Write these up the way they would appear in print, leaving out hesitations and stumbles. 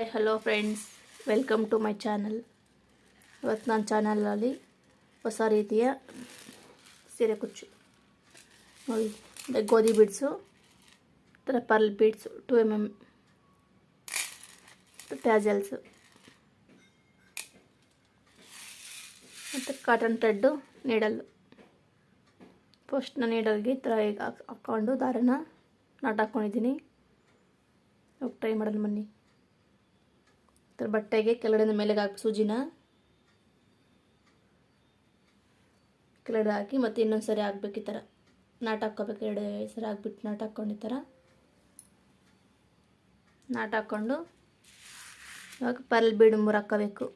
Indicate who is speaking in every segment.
Speaker 1: Hi hello friends, welcome to my channel. ಇವತ್ತು ನನ್ನ ಚಾನಲಲ್ಲಿ ಹೊಸ ರೀತಿಯ ಸೀರೆ ಕುಚ್ಚು ನೋಡಿ, ಗೋಧಿ ಬೀಡ್ಸು, ಥರ ಪರ್ಲ್ ಬೀಡ್ಸು, 2mm ಟ್ಯಾಜಲ್ಸು ಮತ್ತು ಕಾಟನ್ ಥ್ರೆಡ್ಡು ನೀಡಲ್ಲು. ಫಸ್ಟ್ ನಾನು ನೀಡಲ್ಗೆ ಈ ಥರ ಹಾಕ್ಕೊಂಡು ದಾರನ ನಾಟ್ ಹಾಕ್ಕೊಂಡಿದ್ದೀನಿ. ಹೋಗಿ ಟ್ರೈ ಮಾಡೋದು ಬನ್ನಿ. ಥರ ಬಟ್ಟೆಗೆ ಕೆಳಗಡೆ ಮೇಲೆಗೆ ಹಾಕಿ ಸೂಜಿನ ಕೆಳಗಡೆ ಹಾಕಿ ಮತ್ತು ಇನ್ನೊಂದು ಸರಿ ಹಾಕ್ಬೇಕು. ಈ ಥರ ನಾಟ್ ಹಾಕ್ಕೋಬೇಕು. 2 ಸರಿ ಹಾಕ್ಬಿಟ್ಟು ನಾಟ್ ಹಾಕ್ಕೊಂಡು ಈ ಥರ ನಾಟ್ ಹಾಕ್ಕೊಂಡು ಇವಾಗ ಪರ್ಲ್ ಬೀಡು 3 ಹಾಕ್ಕೋಬೇಕು.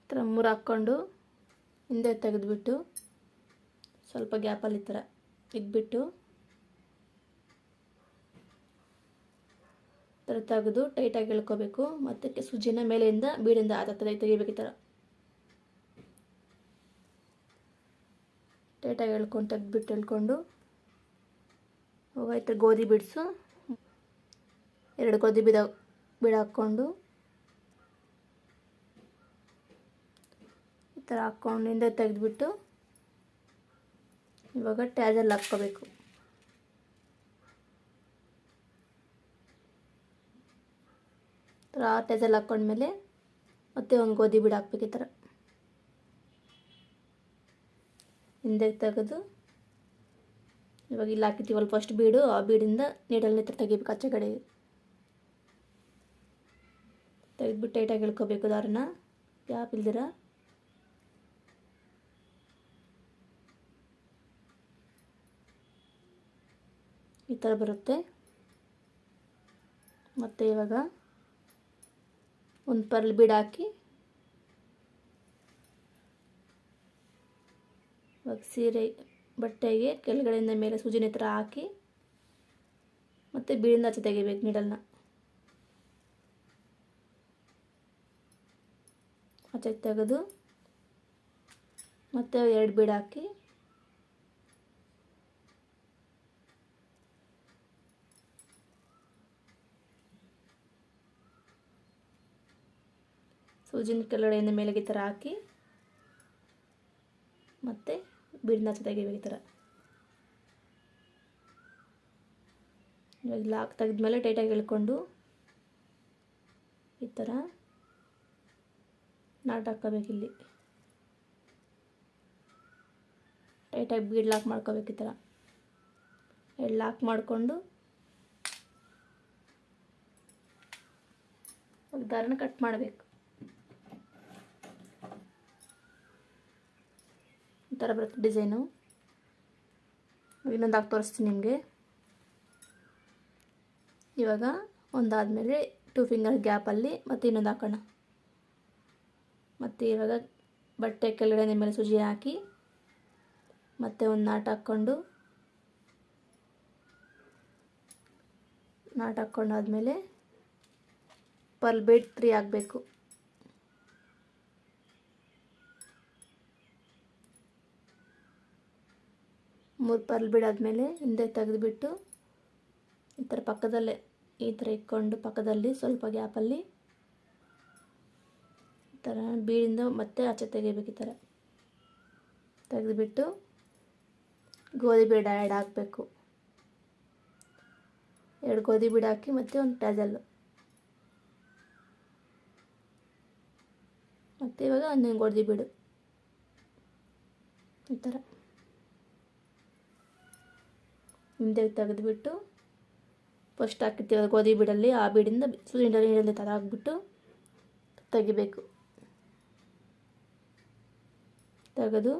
Speaker 1: ಈ ಥರ 3 ಹಾಕ್ಕೊಂಡು ಹಿಂದೆ ತೆಗೆದುಬಿಟ್ಟು ಸ್ವಲ್ಪ ಗ್ಯಾಪಲ್ಲಿ ಈ ಥರ ಇಟ್ಬಿಟ್ಟು ಈ ಥರ ತೆಗೆದು ಟೈಟಾಗಿ ಎಳ್ಕೋಬೇಕು. ಮತ್ತು ಸೂಜಿನ ಮೇಲೆಯಿಂದ ಬೀಡಿಂದ ತೆಗಿಬೇಕು. ಈ ಥರ ಟೈಟಾಗಿ ಎಳ್ಕೊಂಡು ತೆಗೆದ್ಬಿಟ್ಟು ಎಳ್ಕೊಂಡು ಹೋಗಾಯ್ತು. ಗೋಧಿ ಬಿಡಿಸು 2 ಗೋಧಿ ಬೀಡ ಹಾಕ್ಕೊಂಡು ಈ ಥರ ಹಾಕ್ಕೊಂಡು ಹಿಂದೆ ತೆಗೆದ್ಬಿಟ್ಟು ಇವಾಗ ಟ್ಯಾಜಲ್ ಹಾಕ್ಕೋಬೇಕು. ಟ್ಯಾಜಲ್ ಹಾಕ್ಕೊಂಡ್ಮೇಲೆ ಮತ್ತೆ ಒಂದು ಗೋಧಿ ಬೀಡ ಹಾಕ್ಬೇಕು. ಈ ಥರ ಹಿಂದೆ ತೆಗೆದು ಇವಾಗ ಇಲ್ಲಿ ಹಾಕಿರ್ತೀವಲ್ಲ ಫಸ್ಟ್ ಬೀಡು, ಆ ಬೀಡಿಂದ ನೀಡಲ್ನ ಈ ಥರ ತೆಗಿಬೇಕು. ಆಚೆ ಕಡೆ ತೆಗೆದ್ಬಿಟ್ಟು ಟೈಟಾಗಿ ಎಳ್ಕೋಬೇಕು. ದಾರನ ಗ್ಯಾಪ್ ಇಲ್ದಿರ ಈ ಥರ ಬರುತ್ತೆ. ಮತ್ತು ಇವಾಗ ಒಂದು ಪರ್ಲ್ ಬೀಡ್ ಹಾಕಿ ಇವಾಗ ಸೀರೆ ಬಟ್ಟೆಗೆ ಕೆಳಗಡೆಯಿಂದ ಮೇಲೆ ಸೂಜಿನ ಥರ ಹಾಕಿ ಮತ್ತು ಬೀಡಿಂದ ಆಚೆ ತೆಗಿಬೇಕು. ನೀಡಲ್ನ ಆಚೆ ತೆಗೆದು ಮತ್ತೆ 2 ಬೀಡ್ ಹಾಕಿ ಸೂಜಿನ ಕೆಳಗಡೆಯಿಂದ ಮೇಲೆಗೆ ಈ ಥರ ಹಾಕಿ ಮತ್ತು ಬೀಡಿನ ಆಚೆ ತೆಗಿಬೇಕು. ಈ ಥರ ಇವಾಗ ಲಾಕ್ ತೆಗೆದ್ಮೇಲೆ ಟೈಟಾಗಿ ಎಳ್ಕೊಂಡು ಈ ಥರ ನಾಟ್ ಹಾಕ್ಕೋಬೇಕು. ಇಲ್ಲಿ ಟೈಟಾಗಿ ಬೀಡ್ ಲಾಕ್ ಮಾಡ್ಕೋಬೇಕು. ಈ ಥರ ಲಾಕ್ ಮಾಡಿಕೊಂಡು ದಾರನ ಕಟ್ ಮಾಡಬೇಕು. ಈ ಥರ ಬರುತ್ತೆ ಡಿಸೈನು. ಇನ್ನೊಂದು ಹಾಕಿ ತೋರಿಸ್ತೀನಿ ನಿಮಗೆ. ಇವಾಗ ಒಂದಾದಮೇಲೆ 2 ಫಿಂಗರ್ ಗ್ಯಾಪಲ್ಲಿ ಮತ್ತು ಇನ್ನೊಂದು ಹಾಕೋಣ. ಮತ್ತು ಇವಾಗ ಬಟ್ಟೆ ಕೆಳಗಡೆ ಮೇಲೆ ಸೂಜಿ ಹಾಕಿ ಮತ್ತೆ ಒಂದು ನಾಟ್ ಹಾಕ್ಕೊಂಡು ನಾಟ್ ಹಾಕ್ಕೊಂಡಾದ್ಮೇಲೆ ಪರ್ಲ್ ಬೀಡ್ 3 ಹಾಕಬೇಕು. ಮೂರು ಪರ್ಲ್ ಬೀಡ್ ಆದಮೇಲೆ ಹಿಂದೆ ತೆಗೆದುಬಿಟ್ಟು ಈ ಥರ ಪಕ್ಕದಲ್ಲೇ ಈ ಥರ ಇಟ್ಕೊಂಡು ಪಕ್ಕದಲ್ಲಿ ಸ್ವಲ್ಪ ಗ್ಯಾಪಲ್ಲಿ ಈ ಥರ ಬೀಡಿಂದ ಮತ್ತೆ ಆಚೆ ತೆಗಿಬೇಕು. ಈ ಥರ ತೆಗೆದುಬಿಟ್ಟು ಗೋಧಿ ಬೀಡ ಆ್ಯಡ್ ಹಾಕಬೇಕು. 2 ಗೋಧಿ ಬೀಡ ಹಾಕಿ ಮತ್ತು ಒಂದು ಟ್ಯಾಜಲ್ಲು ಮತ್ತು ಇವಾಗ ಒಂದು ಗೋಧಿ ಬೀಡು ಈ ಥರ ಹಿಂದೆ ತೆಗೆದುಬಿಟ್ಟು ಫಸ್ಟ್ ಹಾಕಿರ್ತೀವಿ ಗೋಧಿ ಬೀಡಲ್ಲಿ, ಆ ಬೀಡಿಂದ ನೀರಲ್ಲಿ ಥರ ಹಾಕ್ಬಿಟ್ಟು ತೆಗಿಬೇಕು. ತೆಗೆದು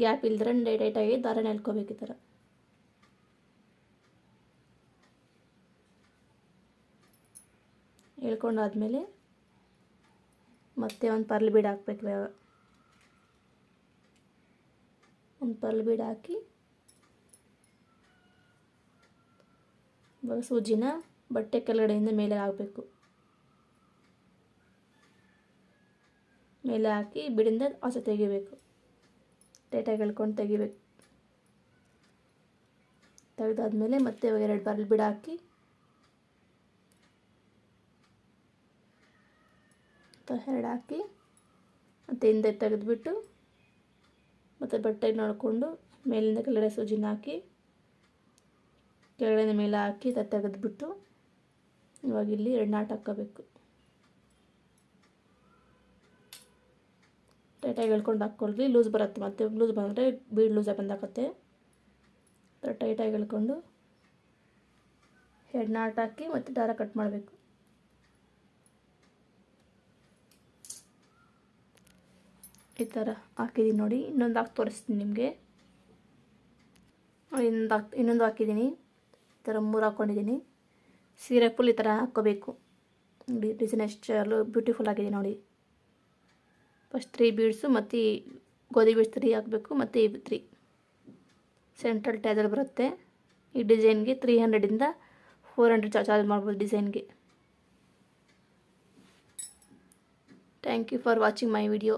Speaker 1: ಗ್ಯಾಪ್ ಇಲ್ದ್ರೆ ಟೈಟಾಗಿ ದಾರನ ಎಳ್ಕೋಬೇಕು. ಈ ಥರ ಎಳ್ಕೊಂಡಾದ್ಮೇಲೆ ಮತ್ತೆ ಒಂದು ಪರ್ಲ್ ಬೀಡ್ ಹಾಕ್ಬೇಕು. ಒಂದು ಪರ್ಲ್ ಬೀಡ್ ಹಾಕಿ ಇವಾಗ ಸೂಜಿನ ಬಟ್ಟೆ ಕೆಳಗಡೆಯಿಂದ ಮೇಲೆ ಹಾಕಬೇಕು. ಮೇಲೆ ಹಾಕಿ ಬೀಡಿಂದ ಆಚೆ ತೆಗಿಬೇಕು. ಟೈಟಾಗಿ ಎಳ್ಕೊಂಡು ತೆಗಿಬೇಕು. ತೆಗೆದಾದ್ಮೇಲೆ ಮತ್ತೆ 2 ಬಾರಿ ಬೀಡ ಹಾಕಿ ಎರಡು ಹಾಕಿ ಮತ್ತು ಹಿಂದೆ ತೆಗೆದುಬಿಟ್ಟು ಮತ್ತು ಬಟ್ಟೆ ನೋಡಿಕೊಂಡು ಮೇಲಿಂದ ಕೆಳಗಡೆ ಸೂಜಿನ ಹಾಕಿ ಕೆಳಗಡೆ ಮೇಲೆ ಹಾಕಿ ತೆಗೆದುಬಿಟ್ಟು ಇವಾಗ ಇಲ್ಲಿ 2 ನಾಟ್ ಹಾಕ್ಕೋಬೇಕು. ಟೈಟಾಗಿ ಎಳ್ಕೊಂಡು ಹಾಕ್ಕೊಳ್ರಿ. ಲೂಸ್ ಬರುತ್ತೆ, ಮತ್ತು ಲೂಸ್ ಬಂದರೆ ಬೀಡ್ ಲೂಸಾಗಿ ಬಂದಾಕತ್ತೆ. ಟೈಟಾಗಿ ಎಳ್ಕೊಂಡು 2 ನಾಟ್ ಹಾಕಿ ಮತ್ತು ದಾರ ಕಟ್ ಮಾಡಬೇಕು. ಈ ಥರ ಹಾಕಿದ್ದೀನಿ ನೋಡಿ. ಇನ್ನೊಂದು ಹಾಕಿ ತೋರಿಸ್ತೀನಿ ನಿಮಗೆ. ಇನ್ನೊಂದು ಹಾಕಿದ್ದೀನಿ. ಈ ಥರ 3 ಹಾಕ್ಕೊಂಡಿದ್ದೀನಿ. ಸೀರೆ ಫುಲ್ ಈ ಥರ ಹಾಕ್ಕೋಬೇಕು. ನೋಡಿ ಡಿಸೈನ್ ಎಷ್ಟು ಬ್ಯೂಟಿಫುಲ್ ಆಗಿದೆ ನೋಡಿ. ಫಸ್ಟ್ 3 ಬೀಡ್ಸು ಮತ್ತು ಗೋಧಿ ಬೀಡ್ಸ್ 3 ಹಾಕಬೇಕು ಮತ್ತು ಈ 3 ಸೆಂಟ್ರಲ್ ಟ್ಯಾಜಲ್ ಬರುತ್ತೆ. ಈ ಡಿಸೈನ್ಗೆ 300ಇಂದ 400 ಚಾರ್ಜ್ ಮಾಡ್ಬೋದು ಡಿಸೈನ್ಗೆ. Thank you for watching my video.